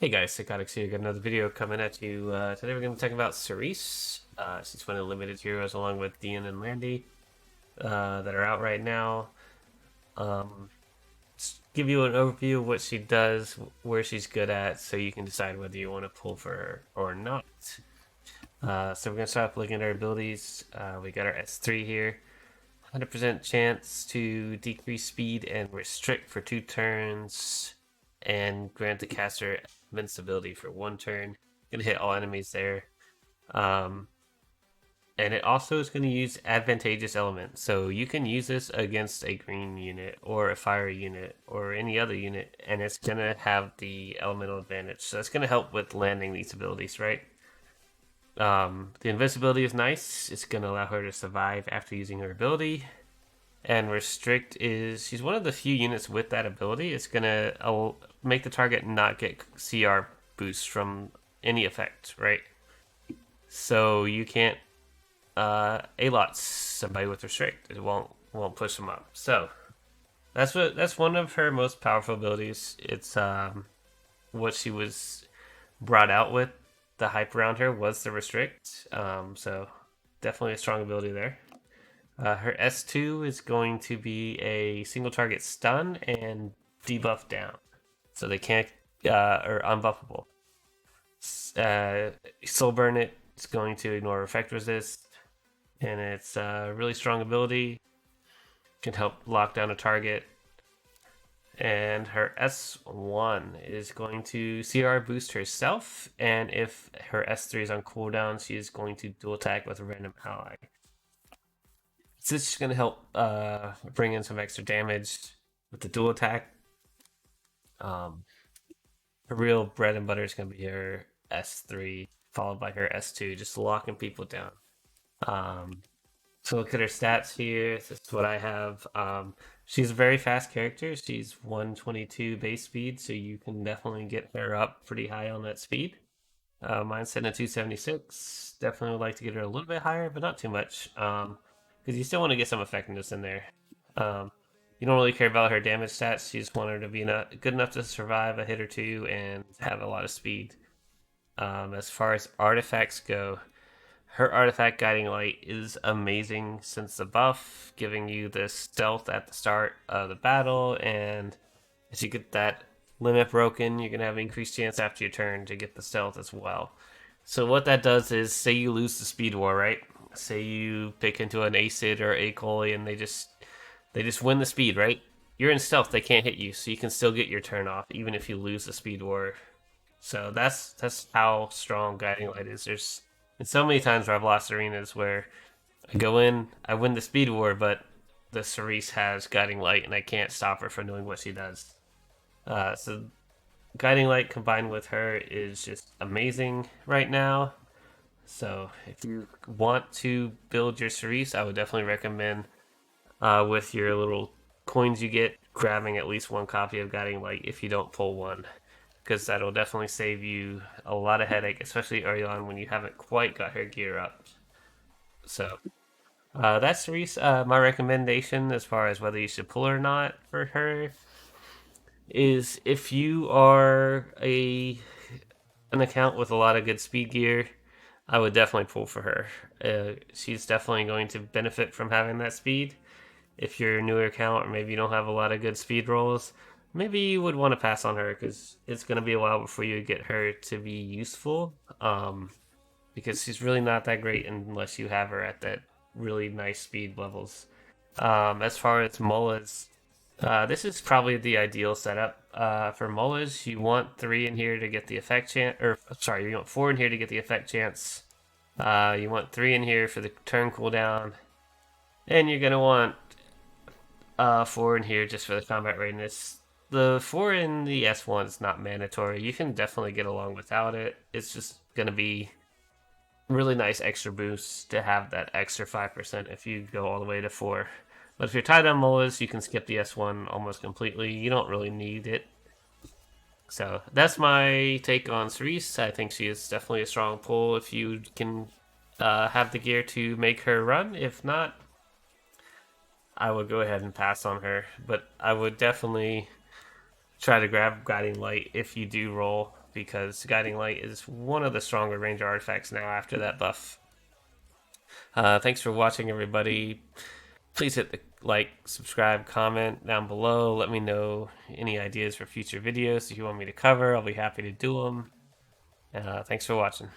Hey guys, Psychotics here. Got another video coming at you. Today we're going to be talking about Cerise. She's one of the limited heroes along with Dean and Landy that are out right now. Um, just give you an overview of what she does, where she's good at, so you can decide whether you want to pull for her or not. So we're going to start off looking at our abilities. We got our S3 here. 100% chance to decrease speed and restrict for 2 turns, and grant the caster invincibility for 1 turn. Gonna hit all enemies there. Um, and it also is going to use advantageous element, so you can use this against a green unit or a fire unit or any other unit, and it's gonna have the elemental advantage. So that's gonna help with landing these abilities, right? The invincibility is nice. It's going to allow her to survive after using her ability. And restrict is she's one of the few units with that ability. It's going to make the target not get CR boost from any effect, right? So you can't A-lot somebody with restrict. It won't push them up. So that's one of her most powerful abilities. It's what she was brought out with. The hype around her was the restrict. So definitely a strong ability there. Her S2 is going to be a single target stun and debuff down. So they can't, or unbuffable. Soul Burn it is going to ignore effect resist. And it's a really strong ability. Can help lock down a target. And her S1 is going to CR boost herself. And if her S3 is on cooldown, she is going to dual attack with a random ally. So this is going to help bring in some extra damage with the dual attack. Her real bread and butter is going to be her S3, followed by her S2, just locking people down. So look at her stats here. This is what I have. She's a very fast character. She's 122 base speed, so you can definitely get her up pretty high on that speed. Mine's set at 276. Definitely would like to get her a little bit higher, but not too much. Because you still want to get some effectiveness in there. You don't really care about her damage stats. You just want her to be good enough to survive a hit or two and have a lot of speed. As far as artifacts go, her artifact Guiding Light is amazing since the buff, giving you this stealth at the start of the battle, and as you get that limit broken, you're going to have an increased chance after your turn to get the stealth as well. So what that does is, say you lose the speed war, right? Say you pick into an Acid or a Coley and they just win the speed, right? You're in stealth, they can't hit you, so you can still get your turn off even if you lose the speed war. So that's how strong Guiding Light is. There's been so many times where I've lost arenas where I go in, I win the speed war, but the Cerise has Guiding Light and I can't stop her from doing what she does. So Guiding Light combined with her is just amazing right now. So if you want to build your Cerise, I would definitely recommend with your little coins you get, grabbing at least 1 copy of Guiding Light if you don't pull one, because that'll definitely save you a lot of headache, especially early on when you haven't quite got her gear up. So that's Cerise. My recommendation as far as whether you should pull or not for her is, if you are an account with a lot of good speed gear, I would definitely pull for her. She's definitely going to benefit from having that speed. If you're a newer account or maybe you don't have a lot of good speed rolls, maybe you would want to pass on her because it's going to be a while before you get her to be useful. Because she's really not that great unless you have her at that really nice speed levels. As far as Mullahs, this is probably the ideal setup for Mullahs. You want 3 in here to get the effect chance, or sorry, you want 4 in here to get the effect chance. You want 3 in here for the turn cooldown, and you're gonna want 4 in here just for the combat readiness. The 4 in the S1 is not mandatory. You can definitely get along without it. It's just gonna be really nice extra boost to have that extra 5% if you go all the way to 4. But if you're tied on Mullahs, you can skip the S1 almost completely. You don't really need it. So that's my take on Cerise. I think she is definitely a strong pull if you can have the gear to make her run. If not, I would go ahead and pass on her. But I would definitely try to grab Guiding Light if you do roll. because Guiding Light is one of the stronger ranger artifacts now after that buff. Thanks for watching, everybody. Please hit the like, subscribe, comment down below. Let me know any ideas for future videos if you want me to cover. I'll be happy to do them. Thanks for watching.